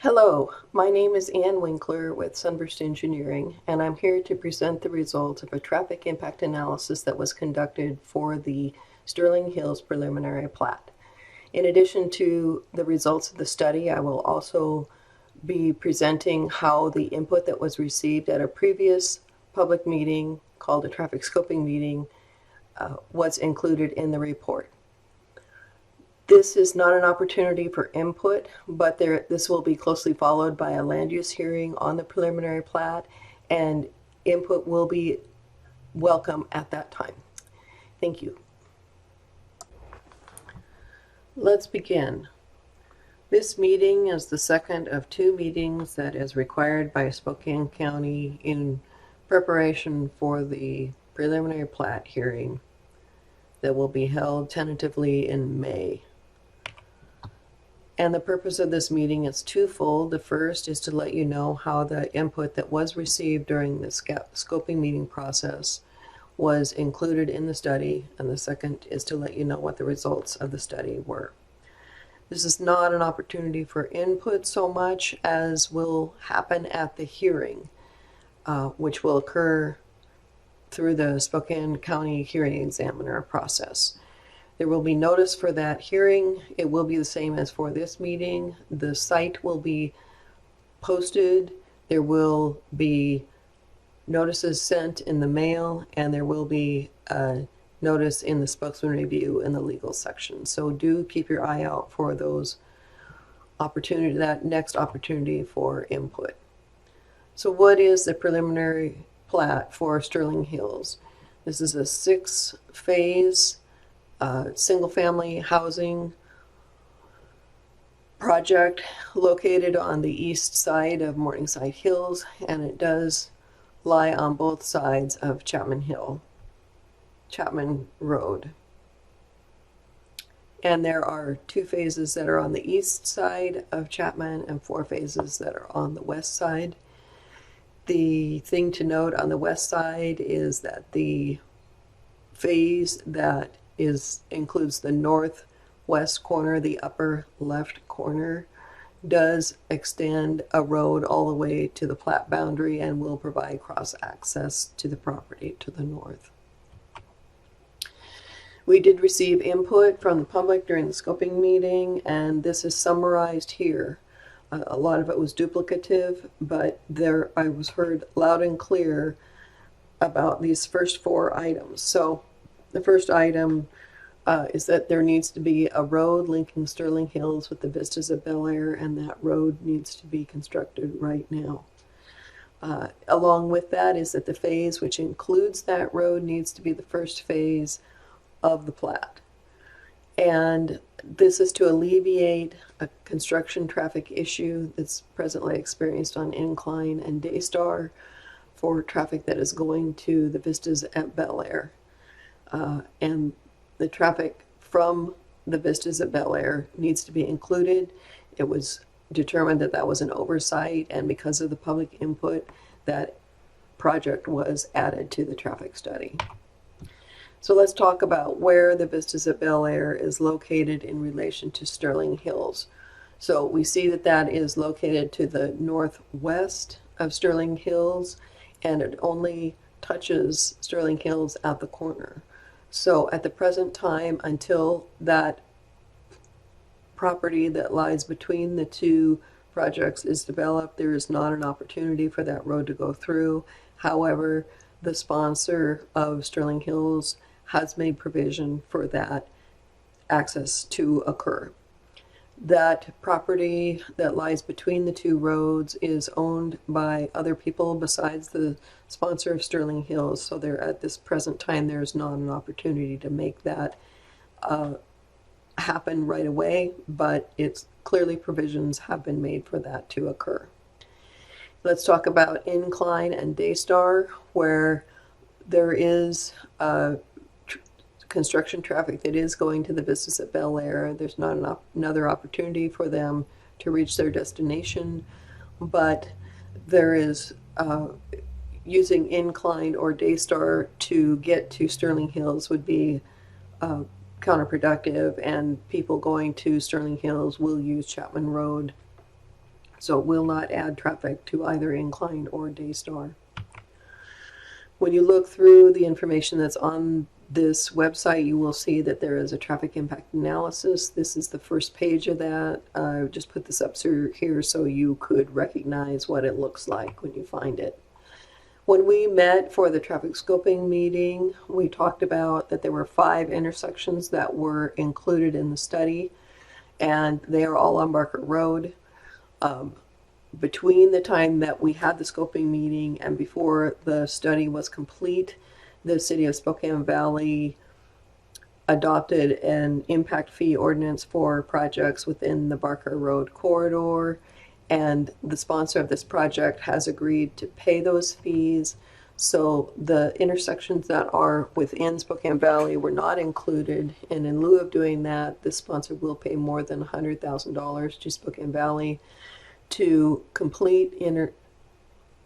Hello, my name is Ann Winkler with Sunburst Engineering, and I'm here to present the results of a traffic impact analysis that was conducted for the Sterling Hills preliminary plat. In addition to the results of the study, I will also be presenting how the input that was received at a previous public meeting called a traffic scoping meeting was included in the report. This is not an opportunity for input, but this will be closely followed by a land use hearing on the preliminary plat, and input will be welcome at that time. Thank you. Let's begin. This meeting is the second of two meetings that is required by Spokane County in preparation for the preliminary plat hearing that will be held tentatively in May. And the purpose of this meeting is twofold. The first is to let you know how the input that was received during the scoping meeting process was included in the study, and the second is to let you know what the results of the study were. This is not an opportunity for input so much as will happen at the hearing, which will occur through the Spokane County hearing examiner process. There will be notice for that hearing. It will be the same as for this meeting. The site will be posted. There will be notices sent in the mail, and there will be a notice in the spokesman review in the legal section. So do keep your eye out for those that next opportunity for input. So what is the preliminary plat for Sterling Hills? This is a 6-phase single-family housing project located on the east side of Morningside Hills, and it does lie on both sides of Chapman Road. And there are 2 phases that are on the east side of Chapman and 4 phases that are on the west side. The thing to note on the west side is that the phase that includes the northwest corner, the upper left corner, does extend a road all the way to the plat boundary and will provide cross access to the property to the north. We did receive input from the public during the scoping meeting, and this is summarized here. A lot of it was duplicative, but I was heard loud and clear about these first 4 items. So the first item is that there needs to be a road linking Sterling Hills with the vistas of Bel Air, and that road needs to be constructed right now. Along with that is that the phase which includes that road needs to be the first phase of the plat. And this is to alleviate a construction traffic issue that's presently experienced on Incline and Daystar for traffic that is going to the vistas at Bel Air. And the traffic from the vistas at Bel Air needs to be included. It was determined that that was an oversight, and because of the public input, that project was added to the traffic study. So let's talk about where the vistas at Bel Air is located in relation to Sterling Hills. So we see that that is located to the northwest of Sterling Hills, and it only touches Sterling Hills at the corner. So at the present time, until that property that lies between the 2 projects is developed, there is not an opportunity for that road to go through. However, the sponsor of Sterling Hills has made provision for that access to occur. That property that lies between the 2 roads is owned by other people besides the sponsor of Sterling Hills, so there at this present time there's not an opportunity to make that happen right away, but it's clearly provisions have been made for that to occur. Let's talk about Incline and Daystar, where there is construction traffic that is going to the vistas at Bel Air. There's not another opportunity for them to reach their destination, but there is using Incline or Daystar to get to Sterling Hills would be counterproductive, and people going to Sterling Hills will use Chapman Road So it will not add traffic to either Incline or Daystar. When you look through the information that's on this website, you will see that there is a traffic impact analysis. This is the first page of that. I just put this up here so you could recognize what it looks like when you find it. When we met for the traffic scoping meeting, we talked about that there were 5 intersections that were included in the study, and they are all on Barker Road. Between the time that we had the scoping meeting and before the study was complete, the city of Spokane Valley adopted an impact fee ordinance for projects within the Barker Road corridor, and the sponsor of this project has agreed to pay those fees. So the intersections that are within Spokane Valley were not included, and in lieu of doing that, the sponsor will pay more than $100,000 to Spokane Valley to complete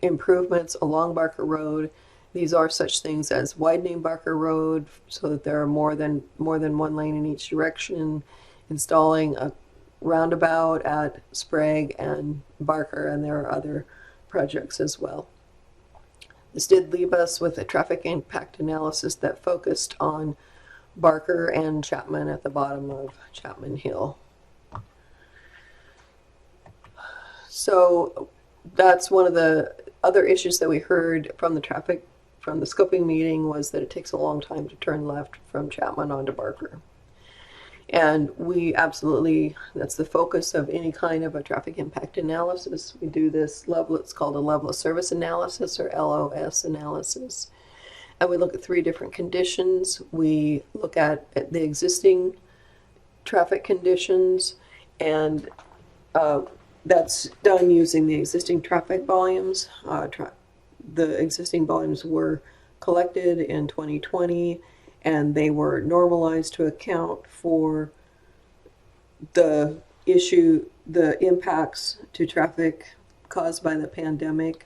improvements along Barker Road. These are such things as widening Barker Road so that there are more than one lane in each direction, installing a roundabout at Sprague and Barker, and there are other projects as well. This did leave us with a traffic impact analysis that focused on Barker and Chapman at the bottom of Chapman Hill. So that's one of the other issues that we heard from the scoping meeting, was that it takes a long time to turn left from Chapman onto Barker. And we absolutely, that's the focus of any kind of a traffic impact analysis. We do this level, it's called a level of service analysis, or LOS analysis. And we look at 3 different conditions. We look at the existing traffic conditions, and that's done using the existing traffic volumes. The existing volumes were collected in 2020, and they were normalized to account for the impacts to traffic caused by the pandemic.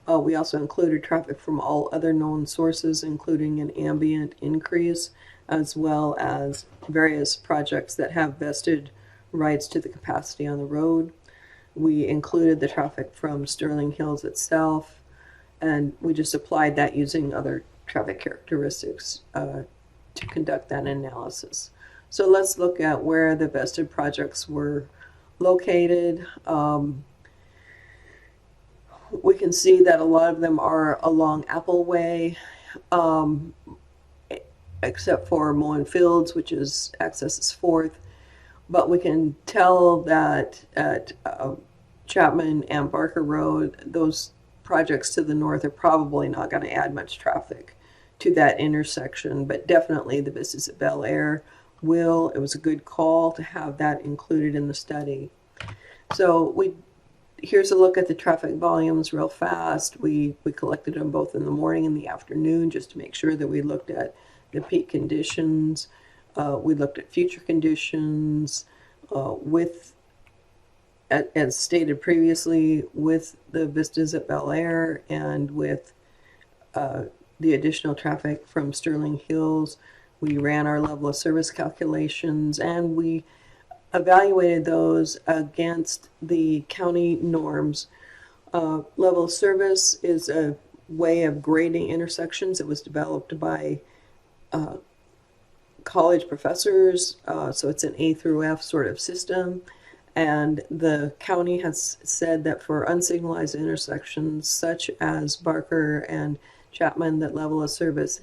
We also included traffic from all other known sources, including an ambient increase, as well as various projects that have vested rights to the capacity on the road. We included the traffic from Sterling Hills itself, and we just applied that using other traffic characteristics to conduct that analysis. So let's look at where the vested projects were located. We can see that a lot of them are along Appleway, except for Mullen Fields, which is accesses 4th. But we can tell that at Chapman and Barker Road, those projects to the north are probably not going to add much traffic to that intersection, but definitely the Vistas at Bel Air will. It was a good call to have that included in the study. So here's a look at the traffic volumes real fast. We collected them both in the morning and the afternoon just to make sure that we looked at the peak conditions. We looked at future conditions as stated previously, with the Vistas at Bel Air and with the additional traffic from Sterling Hills. We ran our level of service calculations, and we evaluated those against the county norms. Level of service is a way of grading intersections. It was developed by college professors, so it's an A through F sort of system. And the county has said that for unsignalized intersections such as Barker and Chapman, that level of service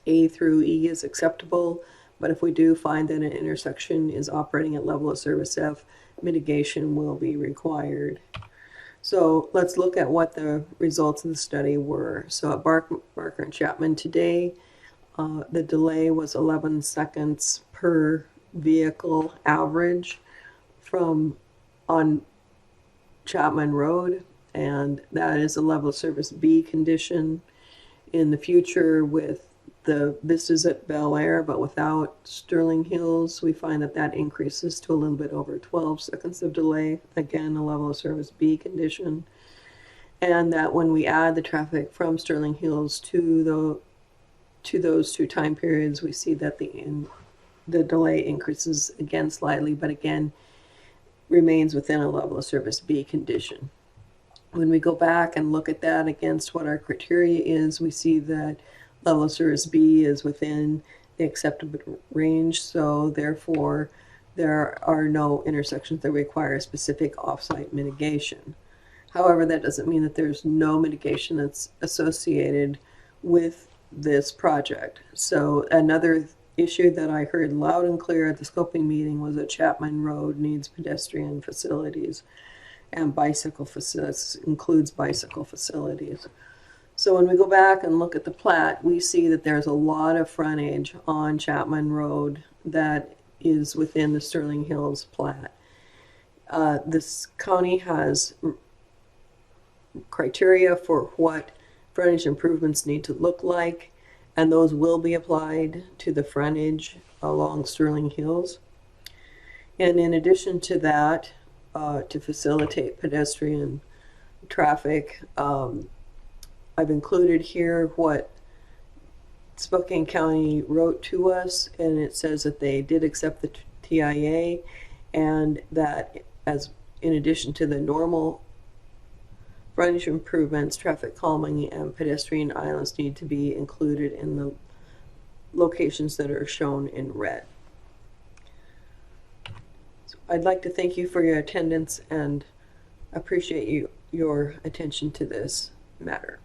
A through E is acceptable. But if we do find that an intersection is operating at level of service F, mitigation will be required. So let's look at what the results of the study were. So at Barker and Chapman today, the delay was 11 seconds per vehicle average on Chapman Road, and that is a level of service B condition. In the future, with the Vistas at Bel Air, but without Sterling Hills, we find that that increases to a little bit over 12 seconds of delay. Again, a level of service B condition. And that when we add the traffic from Sterling Hills to those 2 time periods, we see that the delay increases again slightly, but again, remains within a level of service B condition. When we go back and look at that against what our criteria is, we see that level of service B is within the acceptable range, so therefore there are no intersections that require specific off-site mitigation. However, that doesn't mean that there's no mitigation that's associated with this project. So another issue that I heard loud and clear at the scoping meeting was that Chapman Road needs pedestrian facilities and bicycle facilities, includes bicycle facilities. So when we go back and look at the plat, we see that there's a lot of frontage on Chapman Road that is within the Sterling Hills plat. This county has criteria for what frontage improvements need to look like, and those will be applied to the frontage along Sterling Hills. And in addition to that, to facilitate pedestrian traffic, I've included here what Spokane County wrote to us, and it says that they did accept the TIA, and that as in addition to the normal frontage improvements, traffic calming and pedestrian islands need to be included in the locations that are shown in red. So I'd like to thank you for your attendance and appreciate your attention to this matter.